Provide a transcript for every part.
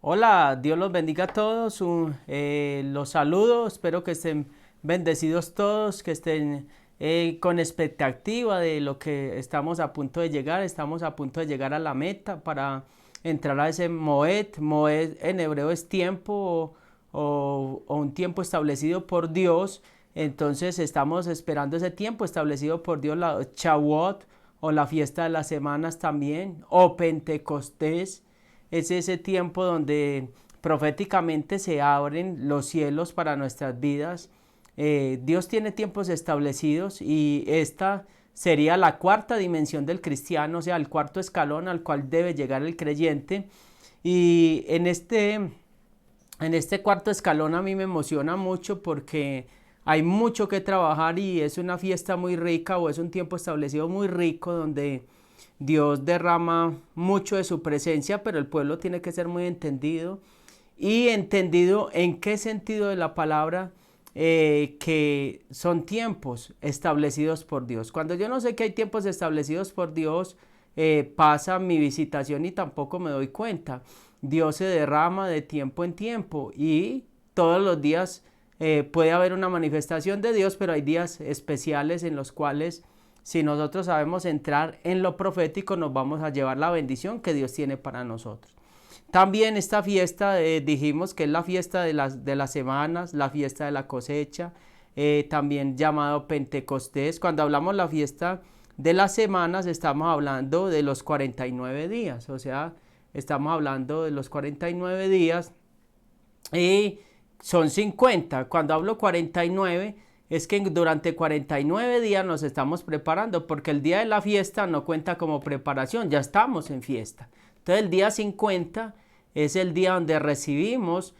Hola, Dios los bendiga a todos. Los saludo, espero que estén bendecidos todos, que estén con expectativa de lo que estamos a punto de llegar. Estamos a punto de llegar a la meta para entrar a ese Moed. Moed en hebreo es tiempo o un tiempo establecido por Dios. Entonces estamos esperando ese tiempo establecido por Dios, la Shavuot o la fiesta de las semanas también, o Pentecostés. Es ese tiempo donde proféticamente se abren los cielos para nuestras vidas. Dios tiene tiempos establecidos y esta sería la cuarta dimensión del cristiano, o sea, el cuarto escalón al cual debe llegar el creyente. Y en este cuarto escalón a mí me emociona mucho porque hay mucho que trabajar y es una fiesta muy rica o es un tiempo establecido muy rico donde Dios derrama mucho de su presencia, pero el pueblo tiene que ser muy entendido y entendido en qué sentido de la palabra, que son tiempos establecidos por Dios. Cuando yo no sé que hay tiempos establecidos por Dios, pasa mi visitación y tampoco me doy cuenta. Dios se derrama de tiempo en tiempo y todos los días puede haber una manifestación de Dios, pero hay días especiales en los cuales, si nosotros sabemos entrar en lo profético, nos vamos a llevar la bendición que Dios tiene para nosotros. También esta fiesta, dijimos que es la fiesta de las semanas, la fiesta de la cosecha, también llamado Pentecostés. Cuando hablamos de la fiesta de las semanas, estamos hablando de los 49 días, o sea, estamos hablando de los 49 días y son 50. Cuando hablo 49, es que durante 49 días nos estamos preparando, porque el día de la fiesta no cuenta como preparación, ya estamos en fiesta. Entonces el día 50 es el día donde recibimos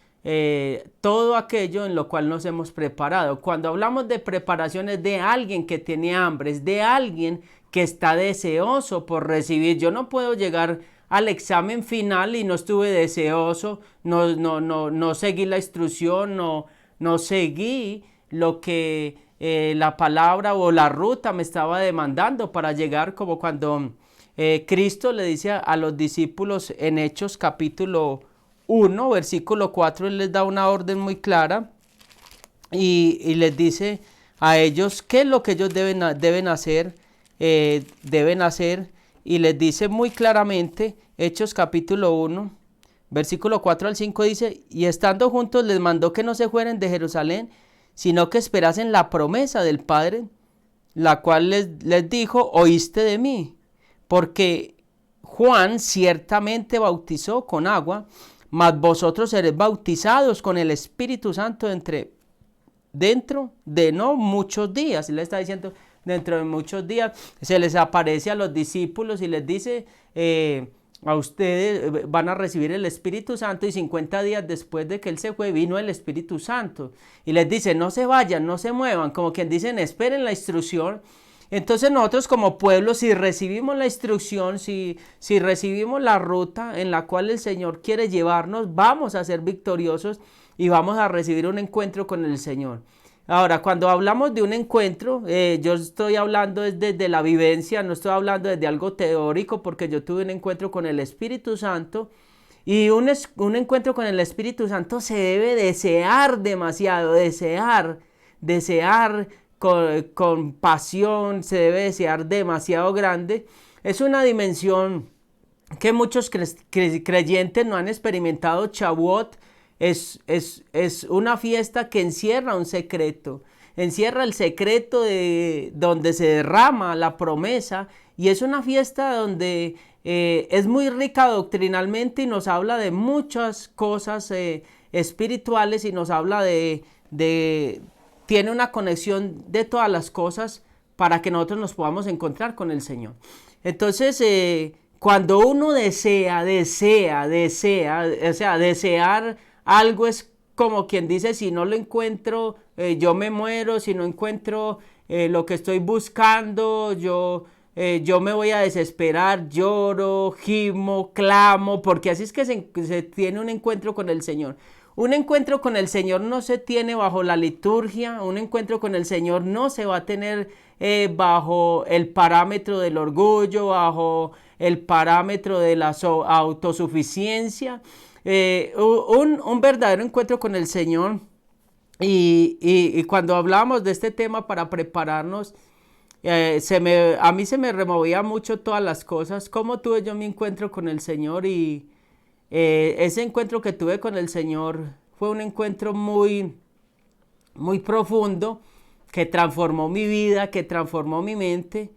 todo aquello en lo cual nos hemos preparado. Cuando hablamos de preparación es de alguien que tiene hambre, es de alguien que está deseoso por recibir. Yo no puedo llegar al examen final y no estuve deseoso, no seguí la instrucción, no seguí lo que la palabra o la ruta me estaba demandando para llegar, como cuando Cristo le dice a los discípulos en Hechos capítulo 1, versículo 4, él les da una orden muy clara y les dice a ellos qué es lo que ellos deben hacer, y les dice muy claramente, Hechos capítulo 1, versículo 4 al 5 dice, y estando juntos les mandó que no se fueran de Jerusalén, sino que esperasen la promesa del Padre, la cual les dijo, oíste de mí, porque Juan ciertamente bautizó con agua, mas vosotros seréis bautizados con el Espíritu Santo dentro de no muchos días. Y le está diciendo, dentro de muchos días se les aparece a los discípulos y les dice, a ustedes van a recibir el Espíritu Santo, y 50 días después de que él se fue vino el Espíritu Santo y les dice, no se vayan, no se muevan, como quien dicen, esperen la instrucción. Entonces nosotros como pueblo, si recibimos la instrucción, si recibimos la ruta en la cual el Señor quiere llevarnos, vamos a ser victoriosos y vamos a recibir un encuentro con el Señor. Ahora, cuando hablamos de un encuentro, yo estoy hablando desde la vivencia, no estoy hablando desde algo teórico, porque yo tuve un encuentro con el Espíritu Santo, y un encuentro con el Espíritu Santo se debe desear demasiado, desear con pasión, se debe desear demasiado grande. Es una dimensión que muchos creyentes no han experimentado. Shavuot es una fiesta que encierra un secreto, encierra el secreto de donde se derrama la promesa, y es una fiesta donde es muy rica doctrinalmente y nos habla de muchas cosas espirituales, y nos habla tiene una conexión de todas las cosas para que nosotros nos podamos encontrar con el Señor. Entonces, cuando uno desea, o sea, desear algo es como quien dice, si no lo encuentro, yo me muero. Si no encuentro lo que estoy buscando, yo me voy a desesperar, lloro, gimo, clamo, porque así es que se tiene un encuentro con el Señor. Un encuentro con el Señor no se tiene bajo la liturgia, un encuentro con el Señor no se va a tener bajo el parámetro del orgullo, bajo el parámetro de la autosuficiencia. Un verdadero encuentro con el Señor. Y cuando hablábamos de este tema para prepararnos, a mí se me removía mucho todas las cosas, cómo tuve yo mi encuentro con el Señor. Y ese encuentro que tuve con el Señor fue un encuentro muy, muy profundo, que transformó mi vida, que transformó mi mente.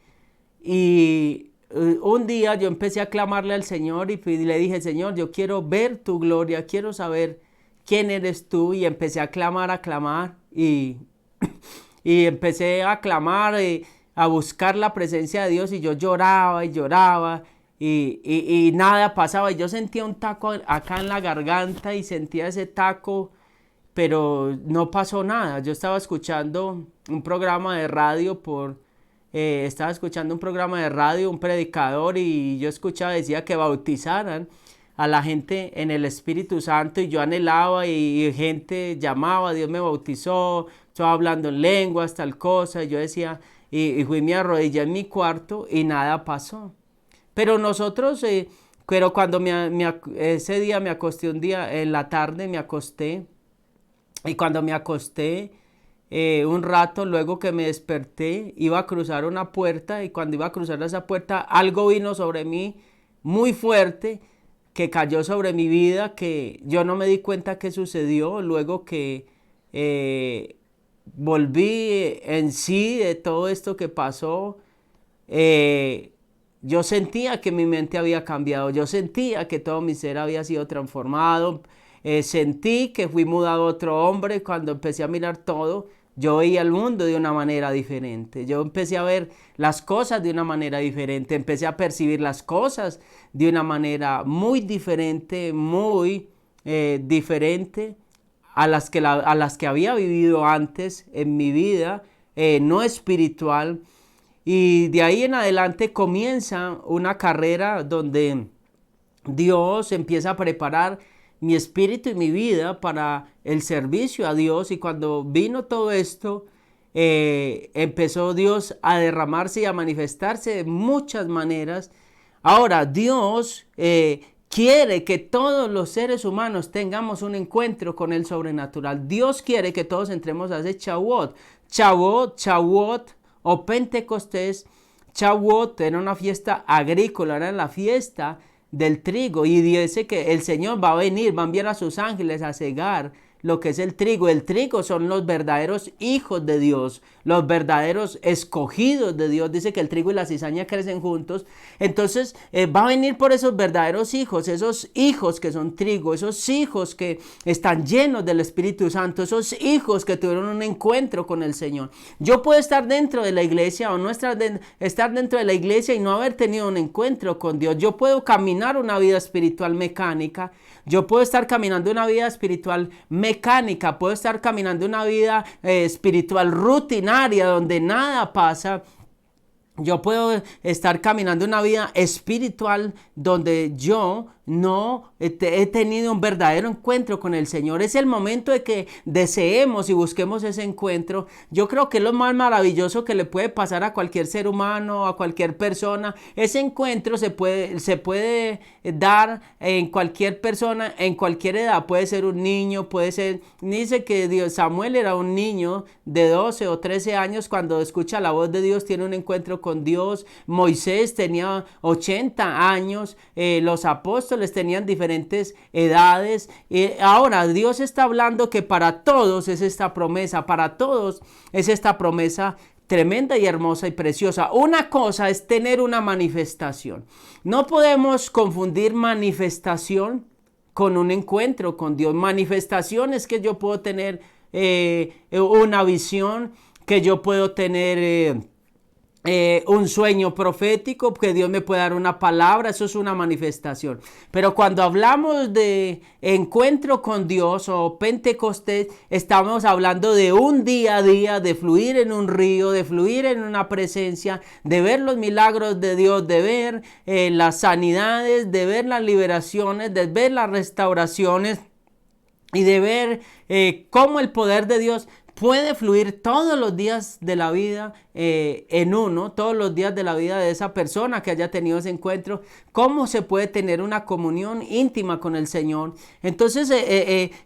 Y un día yo empecé a clamarle al Señor y le dije: Señor, yo quiero ver tu gloria, quiero saber quién eres tú. Y empecé a clamar y empecé a clamar, a buscar la presencia de Dios, y yo lloraba y lloraba y nada pasaba. Y yo sentía un taco acá en la garganta y sentía ese taco, pero no pasó nada. Yo estaba escuchando un programa de radio un predicador, y yo escuchaba, decía que bautizaran a la gente en el Espíritu Santo, y yo anhelaba, y gente llamaba: Dios me bautizó, estaba hablando en lenguas, tal cosa. Y yo decía, y fui, me arrodillé en mi cuarto y nada pasó. Pero pero cuando ese día me acosté, un día en la tarde me acosté, y cuando me acosté, un rato luego que me desperté, iba a cruzar una puerta, y cuando iba a cruzar esa puerta, algo vino sobre mí muy fuerte, que cayó sobre mi vida, que yo no me di cuenta qué sucedió. Luego que volví en sí de todo esto que pasó, yo sentía que mi mente había cambiado, yo sentía que todo mi ser había sido transformado. Sentí que fui mudado a otro hombre. Cuando empecé a mirar todo, yo veía el mundo de una manera diferente. Yo empecé a ver las cosas de una manera diferente. Empecé a percibir las cosas de una manera muy diferente, muy diferente a las que había vivido antes en mi vida, no espiritual. Y de ahí en adelante comienza una carrera donde Dios empieza a preparar mi espíritu y mi vida para el servicio a Dios. Y cuando vino todo esto, empezó Dios a derramarse y a manifestarse de muchas maneras. Ahora, Dios quiere que todos los seres humanos tengamos un encuentro con el sobrenatural. Dios quiere que todos entremos a ese Shavuot o Pentecostés. Shavuot era una fiesta agrícola, era la fiesta del trigo, y dice que el Señor va a venir, va a enviar a sus ángeles a cegar lo que es el trigo. El trigo son los verdaderos hijos de Dios, los verdaderos escogidos de Dios. Dice que el trigo y la cizaña crecen juntos. Entonces va a venir por esos verdaderos hijos, esos hijos que son trigo, esos hijos que están llenos del Espíritu Santo, esos hijos que tuvieron un encuentro con el Señor. Yo puedo estar dentro de la iglesia o no estar dentro de la iglesia y no haber tenido un encuentro con Dios. Yo puedo caminar una vida espiritual mecánica. Yo puedo estar caminando una vida espiritual mecánica, puedo estar caminando una vida espiritual rutinaria donde nada pasa. Yo puedo estar caminando una vida espiritual donde yo no he tenido un verdadero encuentro con el Señor. Es el momento de que deseemos y busquemos ese encuentro. Yo creo que es lo más maravilloso que le puede pasar a cualquier ser humano, a cualquier persona. Ese encuentro se puede dar en cualquier persona, en cualquier edad. Puede ser un niño, puede ser... Dice que Samuel era un niño de 12 o 13 años. Cuando escucha la voz de Dios, tiene un encuentro con Dios. Moisés tenía 80 años. Los apóstoles tenían diferentes edades. Ahora Dios está hablando que para todos es esta promesa, para todos es esta promesa tremenda y hermosa y preciosa. Una cosa es tener una manifestación. No podemos confundir manifestación con un encuentro con Dios. Manifestación es que yo puedo tener una visión, que yo puedo tener un sueño profético, que Dios me puede dar una palabra. Eso es una manifestación. Pero cuando hablamos de encuentro con Dios o Pentecostés, estamos hablando de un día a día, de fluir en un río, de fluir en una presencia, de ver los milagros de Dios, de ver las sanidades, de ver las liberaciones, de ver las restauraciones, y de ver cómo el poder de Dios puede fluir todos los días de la vida en uno, todos los días de la vida de esa persona que haya tenido ese encuentro, cómo se puede tener una comunión íntima con el Señor. Entonces,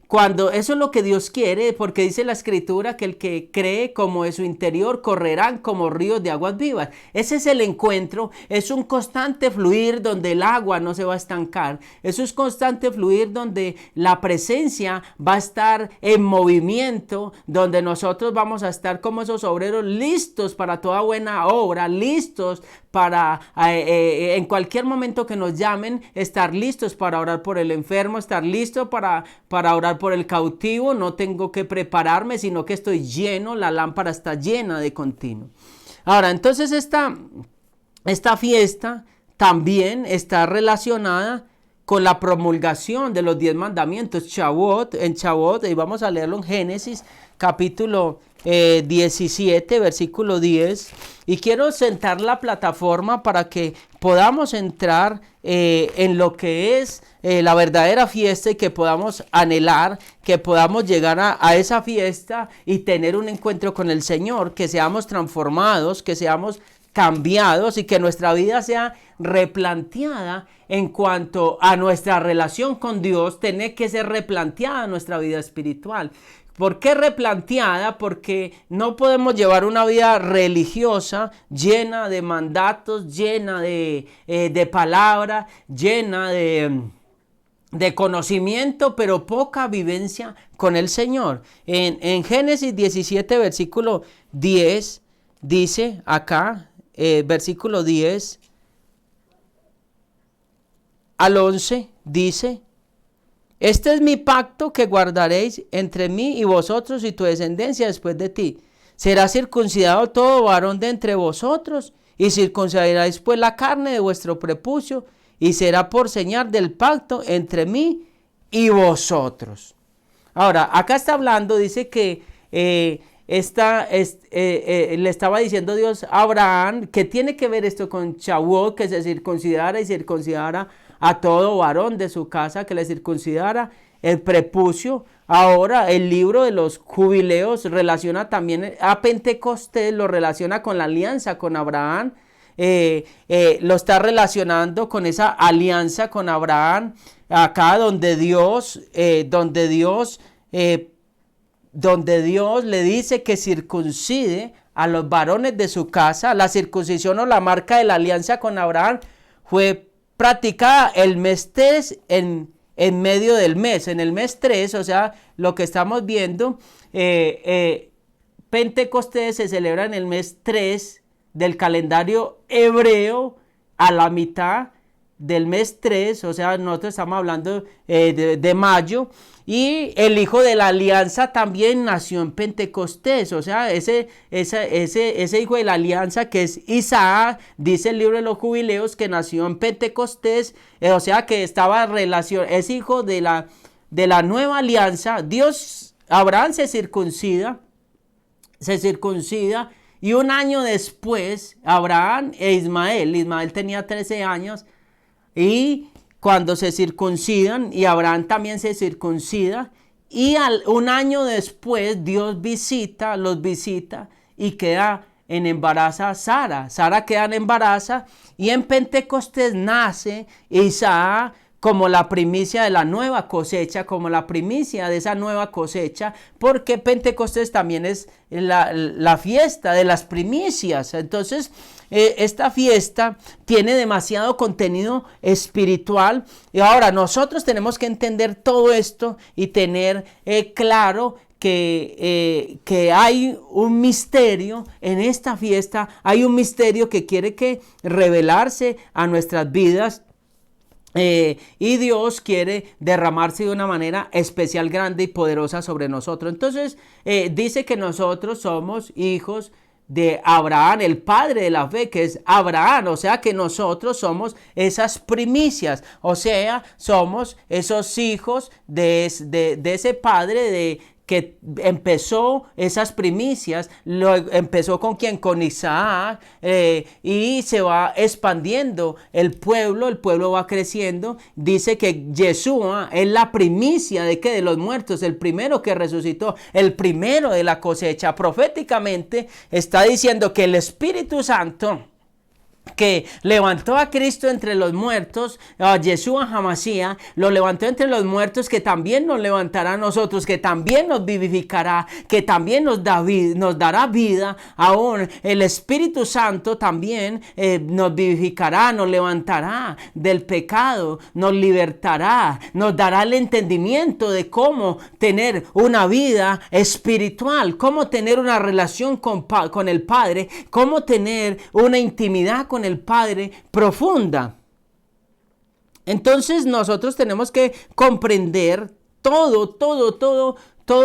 cuando eso es lo que Dios quiere, porque dice la Escritura que el que cree como de su interior correrán como ríos de aguas vivas. Ese es el encuentro, es un constante fluir donde el agua no se va a estancar, eso es constante fluir donde la presencia va a estar en movimiento, donde nosotros vamos a estar como esos obreros listos para toda buena obra, listos para en cualquier momento que nos llamen, estar listos para orar por el enfermo, estar listo para orar por el cautivo. No tengo que prepararme, sino que estoy lleno, la lámpara está llena de continuo. Ahora, entonces esta fiesta también está relacionada con la promulgación de los 10 mandamientos, Shavuot, y vamos a leerlo en Génesis capítulo 17, versículo 10, y quiero sentar la plataforma para que podamos entrar en lo que es la verdadera fiesta y que podamos anhelar, que podamos llegar a esa fiesta y tener un encuentro con el Señor, que seamos transformados, que seamos cambiados y que nuestra vida sea replanteada en cuanto a nuestra relación con Dios. Tiene que ser replanteada nuestra vida espiritual. ¿Por qué replanteada? Porque no podemos llevar una vida religiosa llena de mandatos, llena de palabra, llena de conocimiento, pero poca vivencia con el Señor. En Génesis 17, versículo 10, dice acá, versículo 10 al 11, dice: este es mi pacto que guardaréis entre mí y vosotros y tu descendencia después de ti. Será circuncidado todo varón de entre vosotros, y circuncidaréis pues la carne de vuestro prepucio, y será por señal del pacto entre mí y vosotros. Ahora, acá está hablando, dice que le estaba diciendo Dios a Abraham que tiene que ver esto con Shavuot, que se circuncidara y circuncidara a todo varón de su casa, que le circuncidara el prepucio. Ahora el libro de los jubileos relaciona también a Pentecostés, lo relaciona con la alianza con Abraham, lo está relacionando con esa alianza con Abraham, acá donde Dios le dice que circuncide a los varones de su casa. La circuncisión o la marca de la alianza con Abraham fue practicada el mes 3 en medio del mes, en el mes 3, o sea, lo que estamos viendo, Pentecostés se celebra en el mes 3 del calendario hebreo, a la mitad del mes 3, o sea, nosotros estamos hablando de mayo, y el hijo de la alianza también nació en Pentecostés, o sea, ese hijo de la alianza que es Isaac, dice el libro de los jubileos que nació en Pentecostés, o sea, que estaba relacionado, es hijo de la nueva alianza. Abraham se circuncida, y un año después, Abraham e Ismael tenía 13 años, y cuando se circuncidan, y Abraham también se circuncida, y un año después Dios los visita y queda en embarazo Sara queda en embarazo, y en Pentecostés nace Isaac como la primicia de la nueva cosecha, como la primicia de esa nueva cosecha, porque Pentecostés también es la fiesta de las primicias. Entonces, esta fiesta tiene demasiado contenido espiritual, y ahora nosotros tenemos que entender todo esto y tener claro que hay un misterio en esta fiesta, hay un misterio que quiere revelarse a nuestras vidas. Y Dios quiere derramarse de una manera especial, grande y poderosa sobre nosotros. Entonces dice que nosotros somos hijos de Abraham, el padre de la fe, que es Abraham. O sea que nosotros somos esas primicias, o sea, somos esos hijos de ese padre que empezó esas primicias, lo empezó con quién, con Isaac, y se va expandiendo el pueblo va creciendo. Dice que Yeshua es la primicia de que de los muertos, el primero que resucitó, el primero de la cosecha. Proféticamente está diciendo que el Espíritu Santo que levantó a Cristo entre los muertos, a Yeshua Hamashiach, lo levantó entre los muertos, que también nos levantará a nosotros, que también nos vivificará, que también nos dará vida. Aún el Espíritu Santo también nos vivificará, nos levantará del pecado, nos libertará, nos dará el entendimiento de cómo tener una vida espiritual, cómo tener una relación con el Padre, cómo tener una intimidad con el Padre profunda. Entonces nosotros tenemos que comprender todo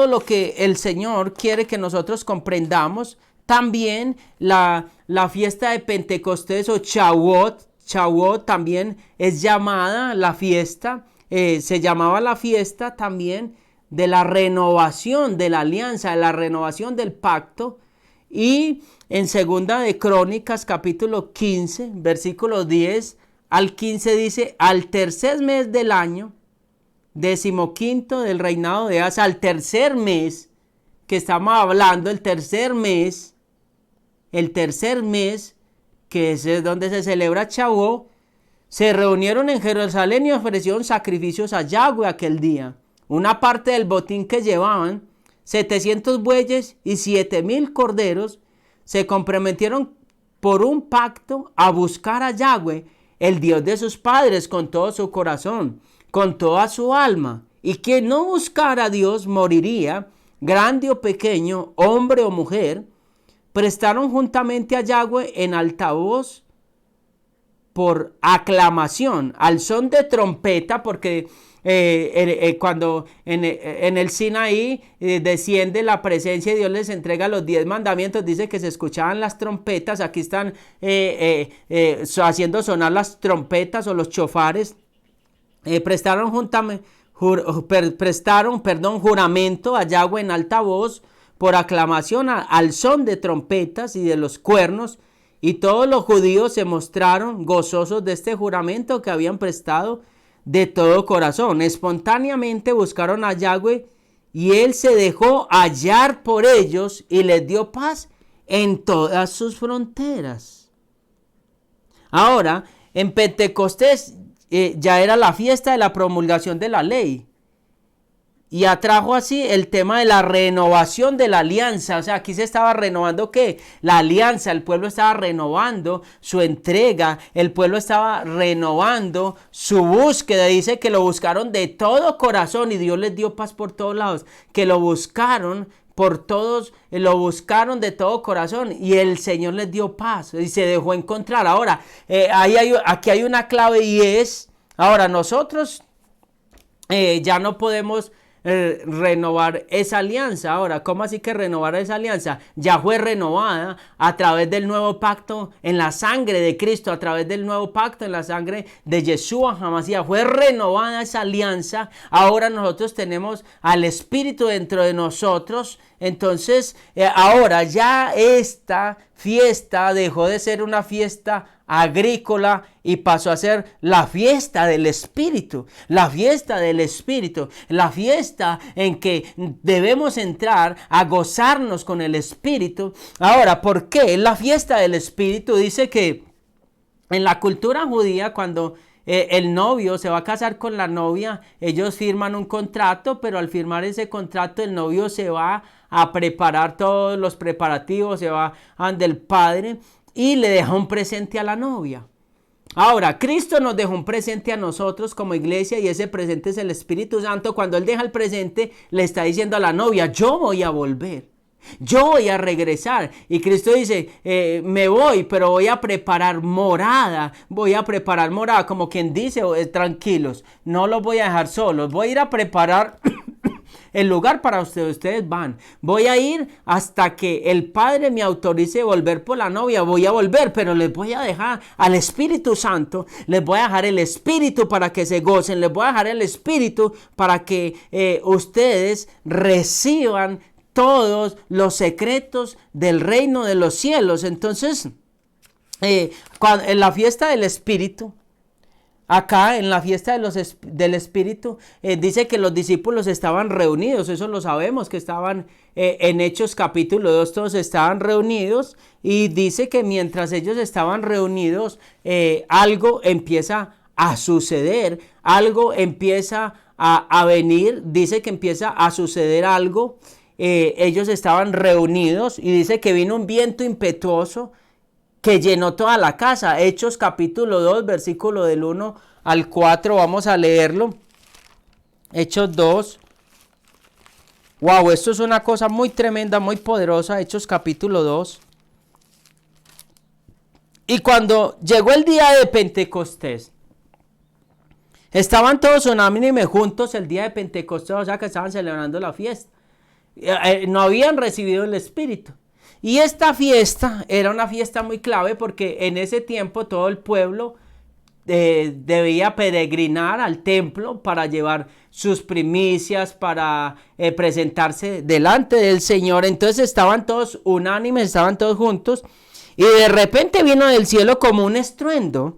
lo que el Señor quiere que nosotros comprendamos. También la fiesta de Pentecostés o Shavuot también es llamada la fiesta, se llamaba la fiesta también de la renovación de la alianza, de la renovación del pacto. Y en segunda de Crónicas capítulo 15 versículo 10 al 15 dice: al tercer mes del año, 15º del reinado de Asa, al tercer mes, que estamos hablando, el tercer mes, que es donde se celebra Shavuot, se reunieron en Jerusalén y ofrecieron sacrificios a Yahweh aquel día. Una parte del botín que llevaban, 700 bueyes y 7,000 corderos, se comprometieron por un pacto a buscar a Yahweh, el Dios de sus padres, con todo su corazón, con toda su alma. Y quien no buscara a Dios moriría, grande o pequeño, hombre o mujer. Prestaron juntamente a Yahweh en altavoz por aclamación, al son de trompeta, porque cuando en el Sinaí desciende la presencia de Dios, les entrega los 10 mandamientos, dice que se escuchaban las trompetas. Aquí están haciendo sonar las trompetas o los chofares. Prestaron juramento a Yahweh en alta voz por aclamación al son de trompetas y de los cuernos. Y todos los judíos se mostraron gozosos de este juramento que habían prestado de todo corazón. Espontáneamente buscaron a Yahweh y Él se dejó hallar por ellos y les dio paz en todas sus fronteras. Ahora, en Pentecostés ya era la fiesta de la promulgación de la ley. Y atrajo así el tema de la renovación de la alianza. O sea, aquí se estaba renovando ¿qué? La alianza. El pueblo estaba renovando su entrega. El pueblo estaba renovando su búsqueda. Dice que lo buscaron de todo corazón y Dios les dio paz por todos lados. Que lo buscaron por todos, lo buscaron de todo corazón y el Señor les dio paz y se dejó encontrar. Ahora, aquí hay una clave y es, ahora nosotros ya no podemos renovar esa alianza. Ahora, ¿cómo así que renovar esa alianza? Ya fue renovada a través del nuevo pacto en la sangre de Cristo, a través del nuevo pacto en la sangre de Yeshua Hamashiach. Fue renovada esa alianza. Ahora nosotros tenemos al Espíritu dentro de nosotros. Entonces, ahora ya esta fiesta dejó de ser una fiesta agrícola y pasó a ser la fiesta del Espíritu, la fiesta del Espíritu, la fiesta en que debemos entrar a gozarnos con el Espíritu. Ahora, ¿por qué la fiesta del Espíritu? Dice que en la cultura judía, cuando el novio se va a casar con la novia, ellos firman un contrato, pero al firmar ese contrato el novio se va a preparar todos los preparativos, se va ante el padre y le deja un presente a la novia. Ahora, Cristo nos dejó un presente a nosotros como iglesia y ese presente es el Espíritu Santo. Cuando Él deja el presente, le está diciendo a la novia, yo voy a volver. Yo voy a regresar. Y Cristo dice, me voy, pero voy a preparar morada. Voy a preparar morada, como quien dice, tranquilos, no los voy a dejar solos. Voy a ir a preparar el lugar para ustedes van. Voy a ir hasta que el Padre me autorice a volver por la novia. Voy a volver, pero les voy a dejar al Espíritu Santo. Les voy a dejar el Espíritu para que se gocen. Les voy a dejar el Espíritu para que ustedes reciban todos los secretos del reino de los cielos. Entonces, en la fiesta del Espíritu, acá en la fiesta del Espíritu, dice que los discípulos estaban reunidos, eso lo sabemos, que estaban en Hechos capítulo 2, todos estaban reunidos, y dice que mientras ellos estaban reunidos, algo empieza a suceder, algo empieza a venir, dice que empieza a suceder algo, ellos estaban reunidos, y dice que vino un viento impetuoso, que llenó toda la casa. Hechos capítulo 2, versículo del 1 al 4, vamos a leerlo. Hechos 2. Wow, esto es una cosa muy tremenda, muy poderosa. Hechos capítulo 2. Y cuando llegó el día de Pentecostés, estaban todos unánime juntos el día de Pentecostés, o sea que estaban celebrando la fiesta. No habían recibido el Espíritu. Y esta fiesta era una fiesta muy clave porque en ese tiempo todo el pueblo debía peregrinar al templo para llevar sus primicias, para presentarse delante del Señor. Entonces estaban todos unánimes, estaban todos juntos, y de repente vino del cielo como un estruendo,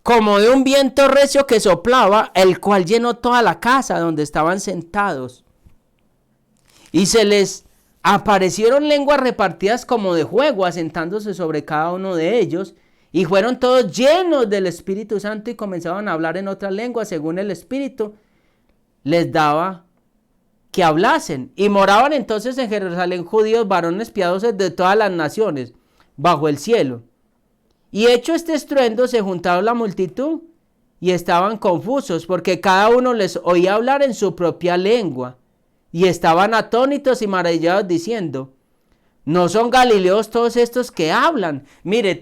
como de un viento recio que soplaba, el cual llenó toda la casa donde estaban sentados. Y se les aparecieron lenguas repartidas como de fuego, asentándose sobre cada uno de ellos, y fueron todos llenos del Espíritu Santo y comenzaban a hablar en otras lenguas según el Espíritu les daba que hablasen. Y moraban entonces en Jerusalén judíos, varones piadosos de todas las naciones, bajo el cielo. Y hecho este estruendo, se juntaron la multitud y estaban confusos, porque cada uno les oía hablar en su propia lengua. Y estaban atónitos y maravillados diciendo, ¿no son galileos todos estos que hablan? Mire,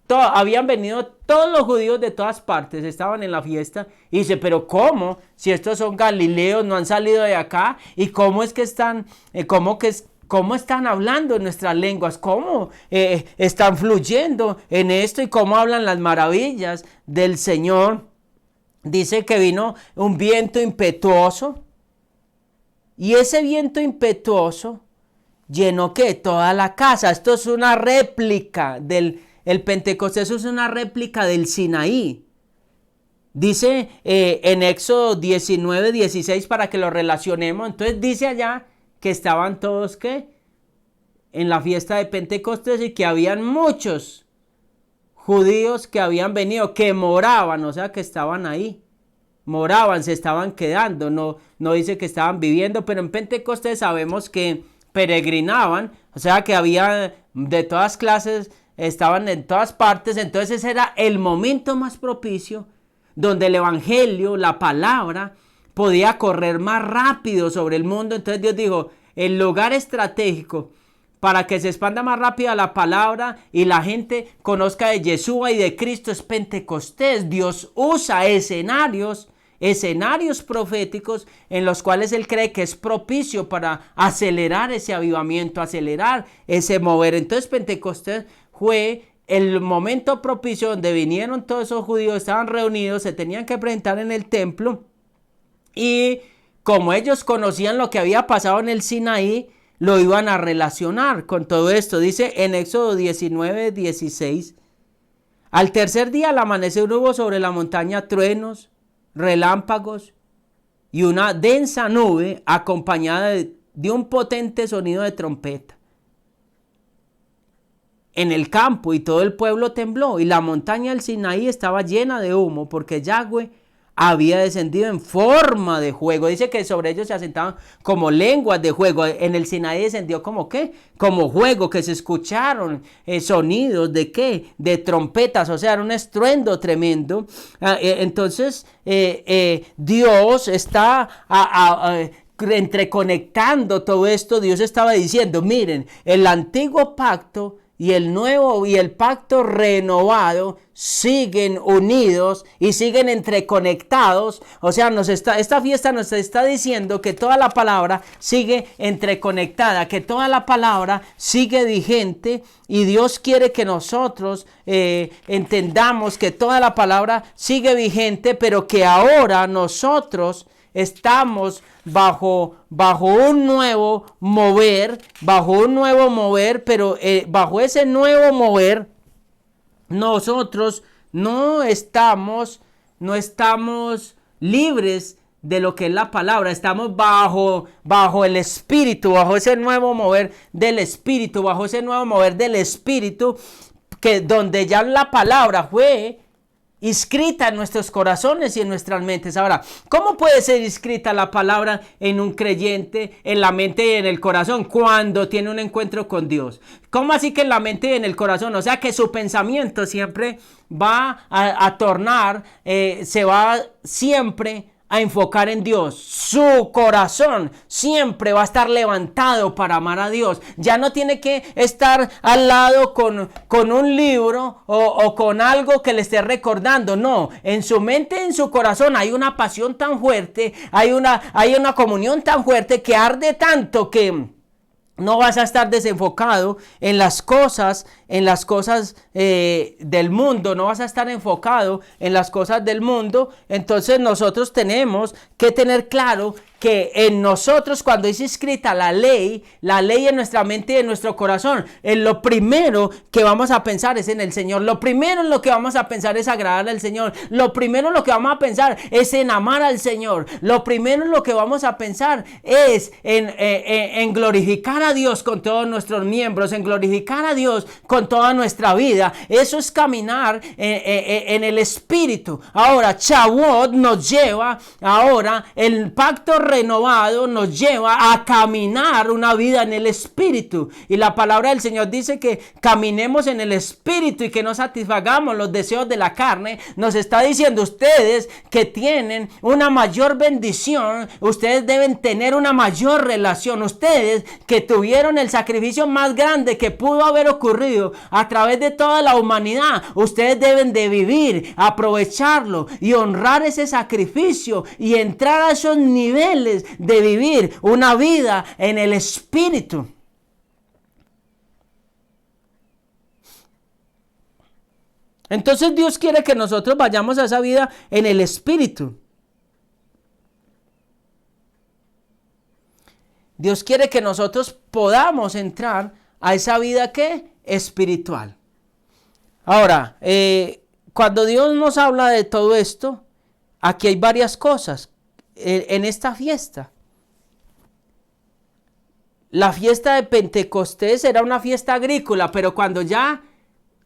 habían venido todos los judíos de todas partes, estaban en la fiesta, y dice, pero ¿cómo? Si estos son galileos, no han salido de acá, ¿y cómo es que están, cómo están hablando en nuestras lenguas? ¿Cómo están fluyendo en esto? ¿Y cómo hablan las maravillas del Señor? Dice que vino un viento impetuoso, y ese viento impetuoso llenó ¿qué? Toda la casa. Esto es una réplica el Pentecostés, es una réplica del Sinaí. Dice en Éxodo 19, 16, para que lo relacionemos. Entonces dice allá que estaban todos ¿qué? En la fiesta de Pentecostés, y que habían muchos judíos que habían venido, que moraban, o sea que estaban ahí. Moraban, se estaban quedando, no dice que estaban viviendo, pero en Pentecostés sabemos que peregrinaban, o sea que había de todas clases, estaban en todas partes. Entonces ese era el momento más propicio donde el evangelio, la palabra, podía correr más rápido sobre el mundo. Entonces Dios dijo, el lugar estratégico para que se expanda más rápido la palabra y la gente conozca de Yeshua y de Cristo es Pentecostés. Dios usa escenarios proféticos en los cuales Él cree que es propicio para acelerar ese avivamiento, acelerar ese mover. Entonces Pentecostés fue el momento propicio donde vinieron todos esos judíos, estaban reunidos, se tenían que presentar en el templo, y como ellos conocían lo que había pasado en el Sinaí, lo iban a relacionar con todo esto. Dice en Éxodo 19, 16, al tercer día al amanecer hubo sobre la montaña truenos, relámpagos y una densa nube acompañada de un potente sonido de trompeta en el campo, y todo el pueblo tembló, y la montaña del Sinaí estaba llena de humo, porque Yahweh había descendido en forma de fuego. Dice que sobre ellos se asentaban como lenguas de fuego. En el Sinaí descendió como ¿qué? Como fuego, que se escucharon sonidos de ¿qué? De trompetas, o sea, era un estruendo tremendo. Entonces Dios está entreconectando todo esto. Dios estaba diciendo, miren, el antiguo pacto y el nuevo y el pacto renovado siguen unidos y siguen entreconectados. O sea, esta fiesta nos está diciendo que toda la palabra sigue entreconectada, que toda la palabra sigue vigente, y Dios quiere que nosotros entendamos que toda la palabra sigue vigente, pero que ahora nosotros estamos bajo un nuevo mover, pero bajo ese nuevo mover nosotros no estamos libres de lo que es la palabra. Estamos bajo el Espíritu, bajo ese nuevo mover del Espíritu, que donde ya la palabra fue inscrita en nuestros corazones y en nuestras mentes. Ahora, ¿cómo puede ser inscrita la palabra en un creyente, en la mente y en el corazón, cuando tiene un encuentro con Dios? ¿Cómo así que en la mente y en el corazón? O sea, que su pensamiento siempre va a tornar, se va siempre a enfocar en Dios. Su corazón siempre va a estar levantado para amar a Dios. Ya no tiene que estar al lado con un libro o con algo que le esté recordando. No, en su mente, en su corazón hay una pasión tan fuerte, hay una comunión tan fuerte que arde tanto que no vas a estar desenfocado en las cosas del mundo, no vas a estar enfocado en las cosas del mundo. Entonces nosotros tenemos que tener claro que en nosotros, cuando es escrita la ley en nuestra mente y en nuestro corazón, en lo primero que vamos a pensar es en el Señor. Lo primero en lo que vamos a pensar es agradarle al Señor. Lo primero en lo que vamos a pensar es en amar al Señor. Lo primero en lo que vamos a pensar es en glorificar a Dios con todos nuestros miembros, en glorificar a Dios con toda nuestra vida. Eso es caminar en el Espíritu. Ahora, Shavuot nos lleva, ahora el pacto renovado nos lleva a caminar una vida en el Espíritu. Y la palabra del Señor dice que caminemos en el Espíritu y que no satisfagamos los deseos de la carne. Nos está diciendo: ustedes que tienen una mayor bendición, ustedes deben tener una mayor relación. Ustedes que tuvieron el sacrificio más grande que pudo haber ocurrido a través de toda la humanidad, ustedes deben de vivir, aprovecharlo y honrar ese sacrificio y entrar a esos niveles de vivir una vida en el Espíritu. Entonces Dios quiere que nosotros vayamos a esa vida en el Espíritu. Dios quiere que nosotros podamos entrar a esa vida ¿qué? Espiritual. Ahora, cuando Dios nos habla de todo esto, aquí hay varias cosas en esta fiesta. La fiesta de Pentecostés era una fiesta agrícola, pero cuando ya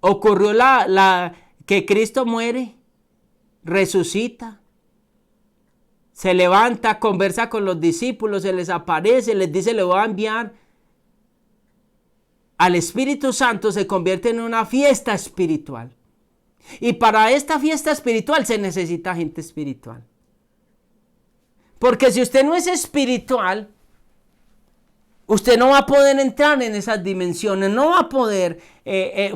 ocurrió que Cristo muere, resucita, se levanta, conversa con los discípulos, se les aparece, les dice: le voy a enviar al Espíritu Santo, se convierte en una fiesta espiritual. Y para esta fiesta espiritual se necesita gente espiritual. Porque si usted no es espiritual, usted no va a poder entrar en esas dimensiones, no va a poder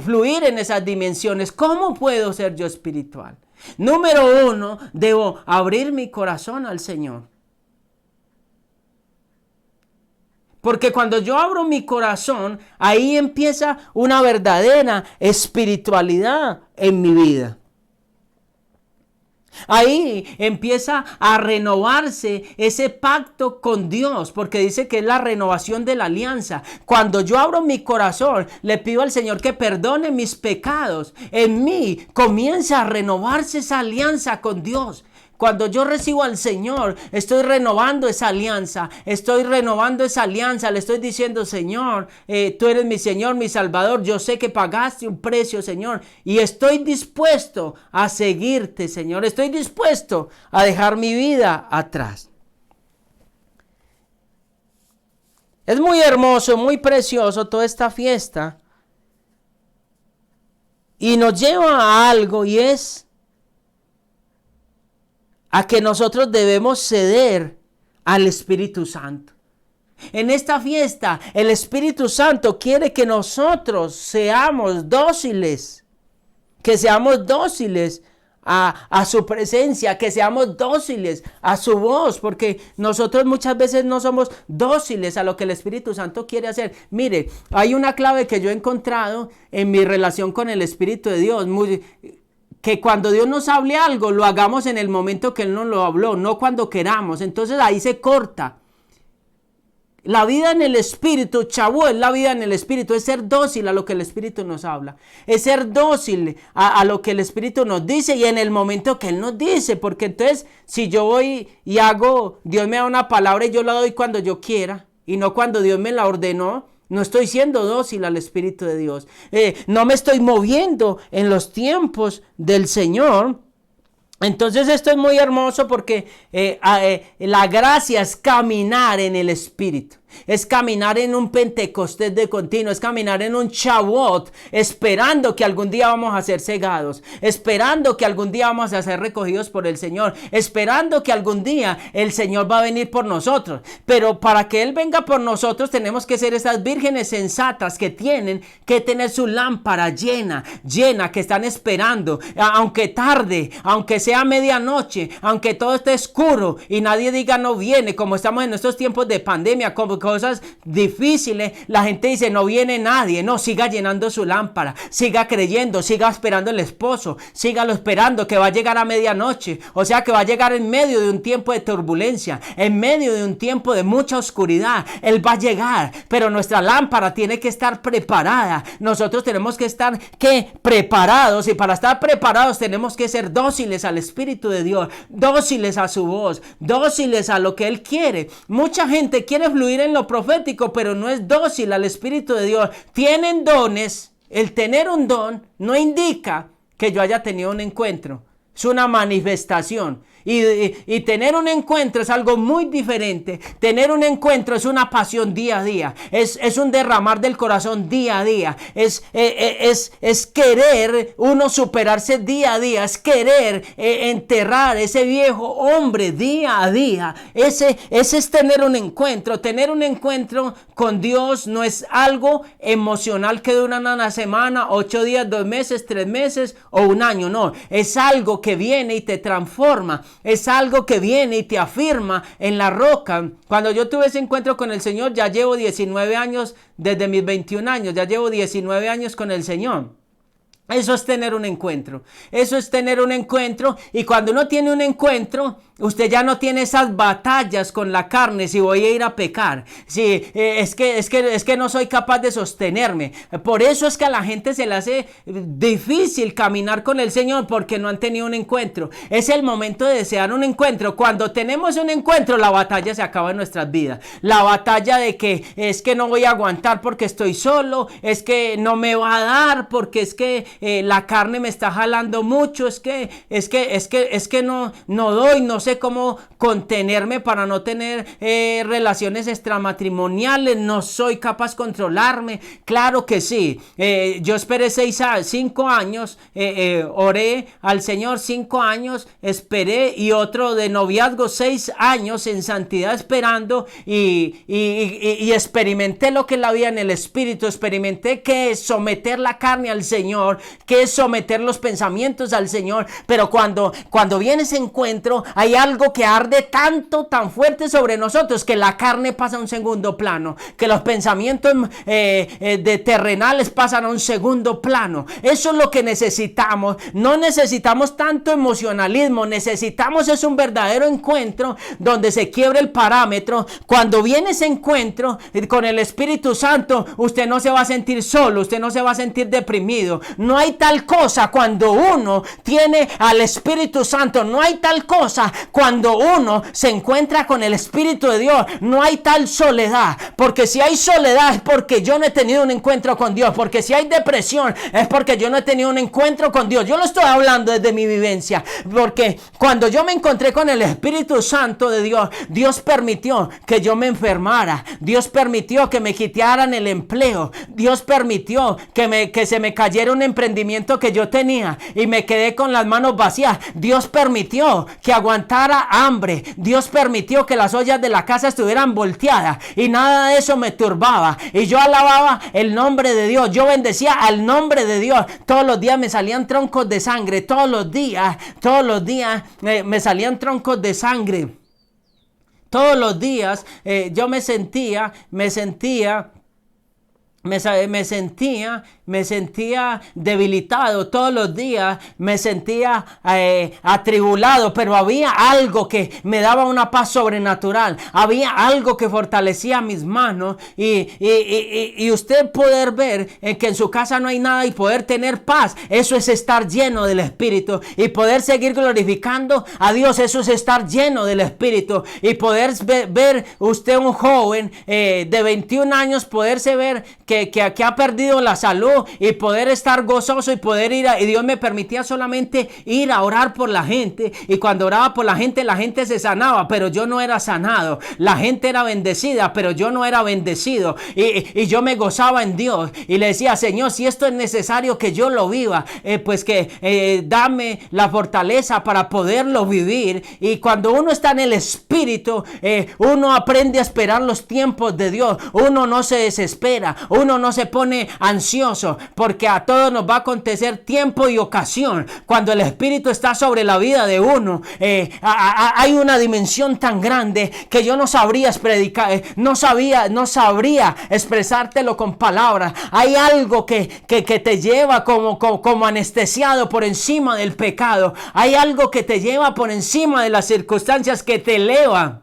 fluir en esas dimensiones. ¿Cómo puedo ser yo espiritual? Número uno, debo abrir mi corazón al Señor. Porque cuando yo abro mi corazón, ahí empieza una verdadera espiritualidad en mi vida. Ahí empieza a renovarse ese pacto con Dios, porque dice que es la renovación de la alianza. Cuando yo abro mi corazón, le pido al Señor que perdone mis pecados. En mí comienza a renovarse esa alianza con Dios. Cuando yo recibo al Señor, estoy renovando esa alianza, le estoy diciendo: Señor, tú eres mi Señor, mi Salvador, yo sé que pagaste un precio, Señor, y estoy dispuesto a seguirte, Señor, estoy dispuesto a dejar mi vida atrás. Es muy hermoso, muy precioso toda esta fiesta, y nos lleva a algo, y es a que nosotros debemos ceder al Espíritu Santo. En esta fiesta, el Espíritu Santo quiere que nosotros seamos dóciles, que seamos dóciles a su presencia, que seamos dóciles a su voz, porque nosotros muchas veces no somos dóciles a lo que el Espíritu Santo quiere hacer. Mire, hay una clave que yo he encontrado en mi relación con el Espíritu de Dios, que cuando Dios nos hable algo, lo hagamos en el momento que Él nos lo habló, no cuando queramos. Entonces ahí se corta. La vida en el Espíritu, chavo, es la vida en el Espíritu, es ser dócil a lo que el Espíritu nos habla, es ser dócil a lo que el Espíritu nos dice y en el momento que Él nos dice, porque entonces si yo voy y hago, Dios me da una palabra y yo la doy cuando yo quiera y no cuando Dios me la ordenó, no estoy siendo dócil al Espíritu de Dios, no me estoy moviendo en los tiempos del Señor. Entonces esto es muy hermoso porque la gracia es caminar en el Espíritu. Es caminar en un Pentecostés de continuo, es caminar en un Shavuot, esperando que algún día vamos a ser cegados, esperando que algún día vamos a ser recogidos por el Señor, esperando que algún día el Señor va a venir por nosotros. Pero para que Él venga por nosotros tenemos que ser esas vírgenes sensatas que tienen que tener su lámpara llena, que están esperando, aunque tarde, aunque sea medianoche, aunque todo esté oscuro y nadie diga no viene, como estamos en estos tiempos de pandemia, como cosas difíciles, la gente dice no viene nadie, no, siga llenando su lámpara, siga creyendo, siga esperando el esposo, sígalo esperando que va a llegar a medianoche, o sea que va a llegar en medio de un tiempo de turbulencia, en medio de un tiempo de mucha oscuridad, Él va a llegar, pero nuestra lámpara tiene que estar preparada, nosotros tenemos que estar preparados y para estar preparados tenemos que ser dóciles al Espíritu de Dios, dóciles a su voz, dóciles a lo que Él quiere. Mucha gente quiere fluir en lo profético, pero no es dócil al Espíritu de Dios. Tienen dones. El tener un don no indica que yo haya tenido un encuentro. Es una manifestación. Y tener un encuentro es algo muy diferente. Tener un encuentro es una pasión día a día. Es un derramar del corazón día a día. Es querer uno superarse día a día. Es querer enterrar ese viejo hombre día a día. Ese es tener un encuentro. Tener un encuentro con Dios no es algo emocional que dura una semana, 8 días, 2 meses, 3 meses o un año. No, es algo que viene y te transforma. Es algo que viene y te afirma en la roca. Cuando yo tuve ese encuentro con el Señor, ya llevo 19 años, desde mis 21 años, ya llevo 19 años con el Señor. Eso es tener un encuentro. Eso es tener un encuentro. Y cuando uno tiene un encuentro, usted ya no tiene esas batallas con la carne. Si voy a ir a pecar. Si es que no soy capaz de sostenerme. Por eso es que a la gente se le hace difícil caminar con el Señor porque no han tenido un encuentro. Es el momento de desear un encuentro. Cuando tenemos un encuentro, la batalla se acaba en nuestras vidas. La batalla de que es que no voy a aguantar porque estoy solo. Es que no me va a dar porque es que la carne me está jalando mucho, es que no doy, no sé cómo contenerme para no tener relaciones extramatrimoniales, no soy capaz de controlarme. Claro que sí. Yo esperé 5 años, oré al Señor 5 años, esperé, y otro de noviazgo 6 años en santidad esperando, y experimenté lo que es la vida en el Espíritu, experimenté que es someter la carne al Señor, que es someter los pensamientos al Señor. Pero cuando viene ese encuentro, hay algo que arde tanto, tan fuerte sobre nosotros, que la carne pasa a un segundo plano, que los pensamientos de terrenales pasan a un segundo plano. Eso es lo que necesitamos. No necesitamos tanto emocionalismo, necesitamos es un verdadero encuentro donde se quiebre el parámetro. Cuando viene ese encuentro con el Espíritu Santo, usted no se va a sentir solo, usted no se va a sentir deprimido. No hay tal cosa cuando uno tiene al Espíritu Santo. No hay tal cosa cuando uno se encuentra con el Espíritu de Dios. No hay tal soledad. Porque si hay soledad es porque yo no he tenido un encuentro con Dios. Porque si hay depresión es porque yo no he tenido un encuentro con Dios. Yo lo estoy hablando desde mi vivencia. Porque cuando yo me encontré con el Espíritu Santo de Dios, Dios permitió que yo me enfermara. Dios permitió que me quitaran el empleo. Dios permitió que se me cayera un emprendimiento que yo tenía y me quedé con las manos vacías. Dios permitió que aguantara pasara hambre. Dios permitió que las ollas de la casa estuvieran volteadas y nada de eso me turbaba. Y yo alababa el nombre de Dios. Yo bendecía al nombre de Dios. Todos los días me salían troncos de sangre. Todos los días me salían troncos de sangre. Todos los días yo me sentía debilitado. Todos los días me sentía atribulado, pero había algo que me daba una paz sobrenatural. Había algo que fortalecía mis manos y usted poder ver que en su casa no hay nada y poder tener paz, eso es estar lleno del Espíritu. Y poder seguir glorificando a Dios, eso es estar lleno del Espíritu. Y poder ver usted un joven de 21 años, poderse ver que ha perdido la salud y poder estar gozoso y poder ir y Dios me permitía solamente ir a orar por la gente, y cuando oraba por la gente se sanaba, pero yo no era sanado. La gente era bendecida, pero yo no era bendecido, y yo me gozaba en Dios y le decía: Señor, si esto es necesario que yo lo viva, pues que dame la fortaleza para poderlo vivir. Y cuando uno está en el Espíritu, uno aprende a esperar los tiempos de Dios. Uno no se desespera, uno no se pone ansioso, porque a todos nos va a acontecer tiempo y ocasión. Cuando el Espíritu está sobre la vida de uno, hay una dimensión tan grande que yo no sabría predicar, no sabría expresártelo con palabras. Hay algo que te lleva como anestesiado por encima del pecado. Hay algo que te lleva por encima de las circunstancias, que te eleva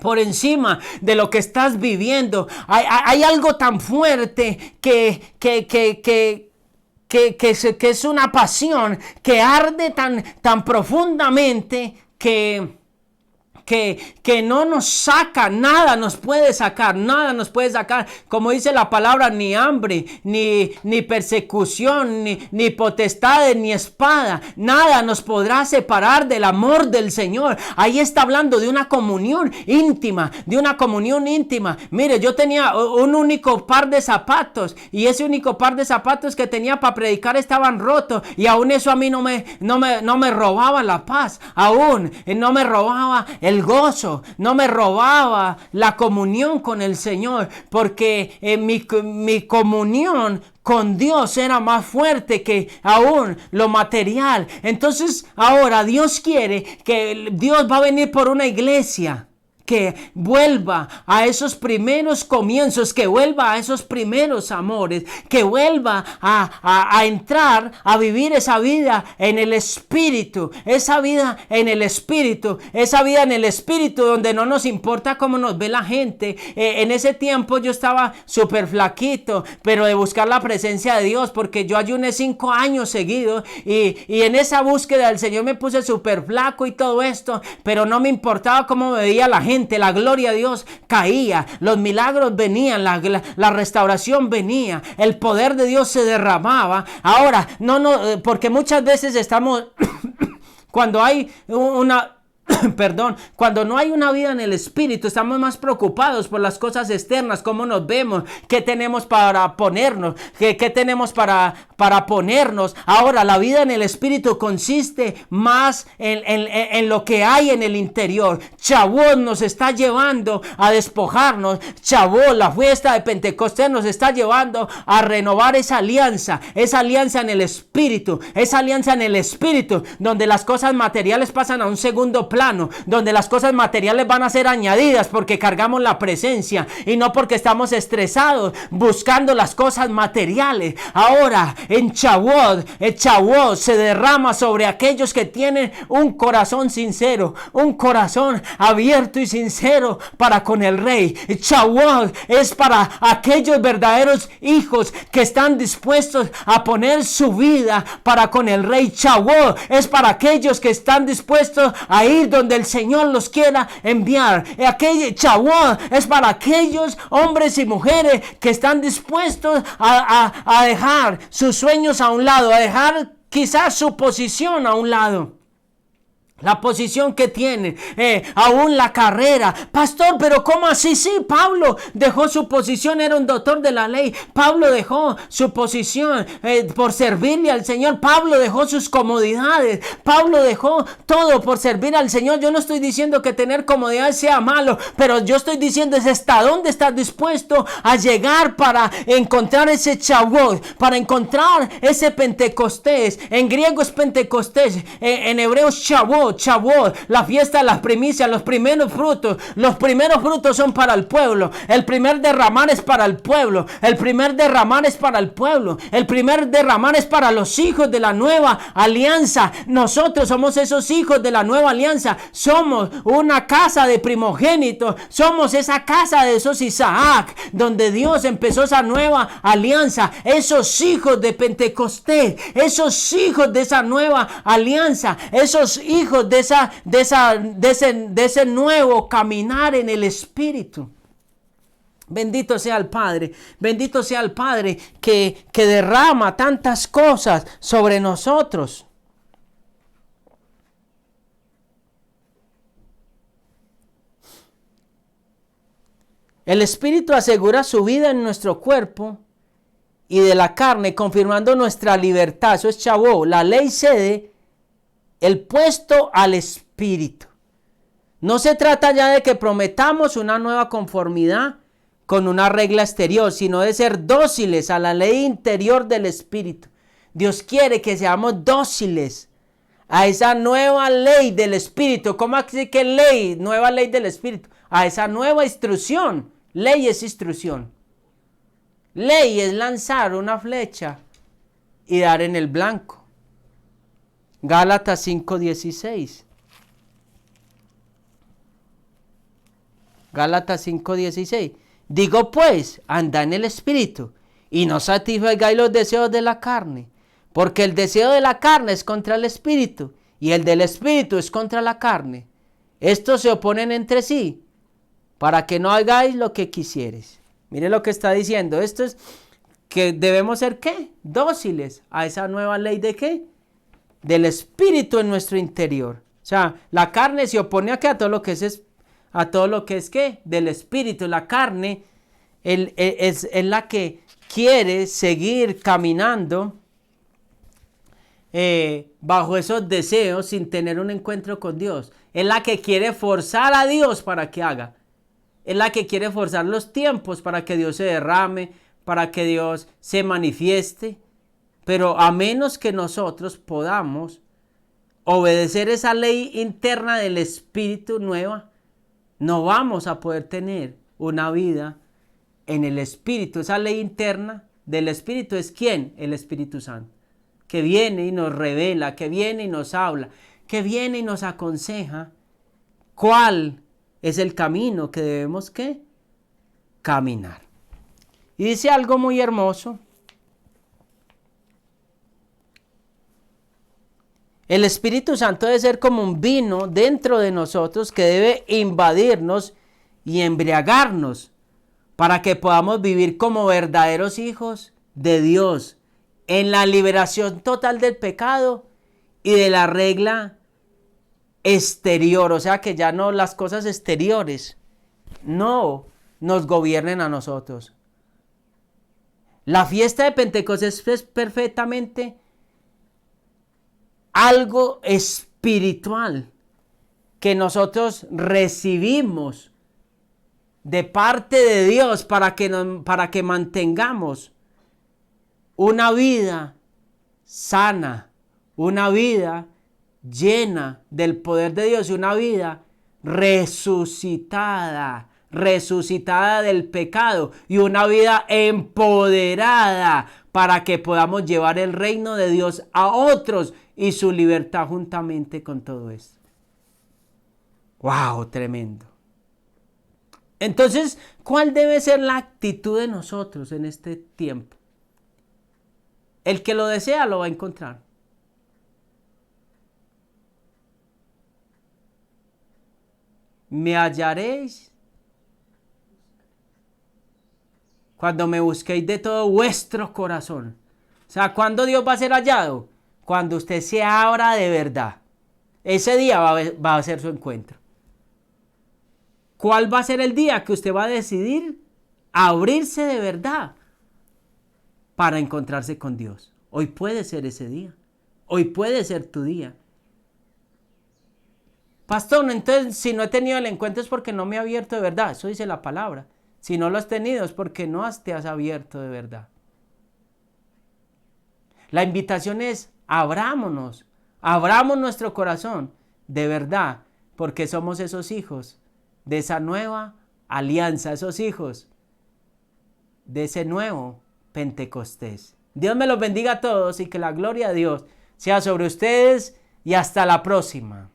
por encima de lo que estás viviendo. Hay algo tan fuerte que es una pasión que arde tan profundamente que no nos saca, nada nos puede sacar, como dice la palabra: ni hambre, ni persecución, ni potestades, ni espada, nada nos podrá separar del amor del Señor. Ahí está hablando de una comunión íntima, Mire, yo tenía un único par de zapatos, y ese único par de zapatos que tenía para predicar estaban rotos, y aún eso a mí no me robaba la paz, aún no me robaba el gozo, no me robaba la comunión con el Señor, porque mi comunión con Dios era más fuerte que aún lo material. Entonces ahora Dios va a venir por una iglesia que vuelva a esos primeros comienzos, que vuelva a esos primeros amores, que vuelva a entrar a vivir esa vida en el Espíritu, esa vida en el Espíritu donde no nos importa cómo nos ve la gente. En ese tiempo yo estaba súper flaquito, pero de buscar la presencia de Dios, porque yo ayuné 5 años seguidos, y en esa búsqueda del Señor me puse súper flaco y todo esto, pero no me importaba cómo me veía la gente. La gloria de Dios caía, los milagros venían, la restauración venía, el poder de Dios se derramaba. Ahora, porque muchas veces estamos cuando hay cuando no hay una vida en el Espíritu, estamos más preocupados por las cosas externas, cómo nos vemos, qué tenemos para ponernos, qué tenemos para ponernos. Ahora, la vida en el Espíritu consiste más en lo que hay en el interior. Shavuot nos está llevando a despojarnos. Shavuot, la fiesta de Pentecostés, nos está llevando a renovar esa alianza en el Espíritu, donde las cosas materiales pasan a un segundo plano, donde las cosas materiales van a ser añadidas porque cargamos la presencia y no porque estamos estresados buscando las cosas materiales. Ahora en Shavuot, el Shavuot se derrama sobre aquellos que tienen un corazón sincero, un corazón abierto y sincero para con el Rey. Shavuot es para aquellos verdaderos hijos que están dispuestos a poner su vida para con el Rey. Shavuot es para aquellos que están dispuestos a ir donde el Señor los quiera enviar. Shavuot es para aquellos hombres y mujeres que están dispuestos a dejar sus sueños a un lado, a dejar quizás su posición a un lado. La posición que tienen, aún la carrera. Pastor, pero ¿cómo así? Sí, Pablo dejó su posición, era un doctor de la ley. Pablo dejó su posición por servirle al Señor. Pablo dejó sus comodidades. Pablo dejó todo por servir al Señor. Yo no estoy diciendo que tener comodidades sea malo, pero yo estoy diciendo es hasta dónde estás dispuesto a llegar para encontrar ese Shavuot, para encontrar ese Pentecostés. En griego es Pentecostés, en hebreo es Shavuot. La fiesta de las primicias, los primeros frutos. Los primeros frutos son para el pueblo. El primer derramar es para el pueblo. El primer derramar es para el pueblo. El primer derramar es para los hijos de la nueva alianza. Nosotros somos esos hijos de la nueva alianza. Somos una casa de primogénitos. Somos esa casa de esos Isaac, donde Dios empezó esa nueva alianza. Esos hijos de Pentecostés, esos hijos de esa nueva alianza, esos hijos de ese nuevo caminar en el Espíritu. Bendito sea el Padre, bendito sea el Padre que derrama tantas cosas sobre nosotros. El Espíritu asegura su vida en nuestro cuerpo y de la carne, confirmando nuestra libertad. Eso es Shavuot. La ley cede el puesto al Espíritu. No se trata ya de que prometamos una nueva conformidad con una regla exterior, sino de ser dóciles a la ley interior del Espíritu. Dios quiere que seamos dóciles a esa nueva ley del Espíritu. ¿Cómo así que ley? Nueva ley del Espíritu. A esa nueva instrucción. Ley es instrucción. Ley es lanzar una flecha y dar en el blanco. Gálatas 5:16. Gálatas 5:16. Digo pues, anda en el Espíritu y no satisfagáis los deseos de la carne, porque el deseo de la carne es contra el Espíritu y el del Espíritu es contra la carne. Estos se oponen entre sí, para que no hagáis lo que quisieres. Mire lo que está diciendo. Esto es que debemos ser ¿qué? Dóciles a esa nueva ley de ¿qué? Del Espíritu en nuestro interior. O sea, la carne se opone a todo lo que es ¿qué? Del Espíritu. La carne es la que quiere seguir caminando bajo esos deseos sin tener un encuentro con Dios. Es la que quiere forzar a Dios para que haga. Es la que quiere forzar los tiempos para que Dios se derrame, para que Dios se manifieste. Pero a menos que nosotros podamos obedecer esa ley interna del Espíritu nueva, no vamos a poder tener una vida en el Espíritu. Esa ley interna del Espíritu es ¿quién? El Espíritu Santo, que viene y nos revela, que viene y nos habla, que viene y nos aconseja cuál es el camino que debemos ¿qué? Caminar. Y dice algo muy hermoso. El Espíritu Santo debe ser como un vino dentro de nosotros que debe invadirnos y embriagarnos para que podamos vivir como verdaderos hijos de Dios en la liberación total del pecado y de la regla exterior. O sea, que ya no las cosas exteriores no nos gobiernen a nosotros. La fiesta de Pentecostés es perfectamente algo espiritual que nosotros recibimos de parte de Dios para que mantengamos una vida sana, una vida llena del poder de Dios y una vida resucitada del pecado y una vida empoderada para que podamos llevar el reino de Dios a otros y su libertad juntamente con todo esto. ¡Wow! Tremendo. Entonces, ¿cuál debe ser la actitud de nosotros en este tiempo? El que lo desea lo va a encontrar. Me hallaréis cuando me busquéis de todo vuestro corazón. O sea, ¿cuándo Dios va a ser hallado? Cuando usted se abra de verdad. ese día va a ser su encuentro. ¿Cuál va a ser el día que usted va a decidir abrirse de verdad para encontrarse con Dios? Hoy puede ser ese día. Hoy puede ser tu día. Pastor, entonces si no he tenido el encuentro es porque no me he abierto de verdad. Eso dice la palabra. Si no lo has tenido es porque no te has abierto de verdad. La invitación es, abramos nuestro corazón de verdad, porque somos esos hijos de esa nueva alianza, esos hijos de ese nuevo Pentecostés. Dios me los bendiga a todos y que la gloria de Dios sea sobre ustedes y hasta la próxima.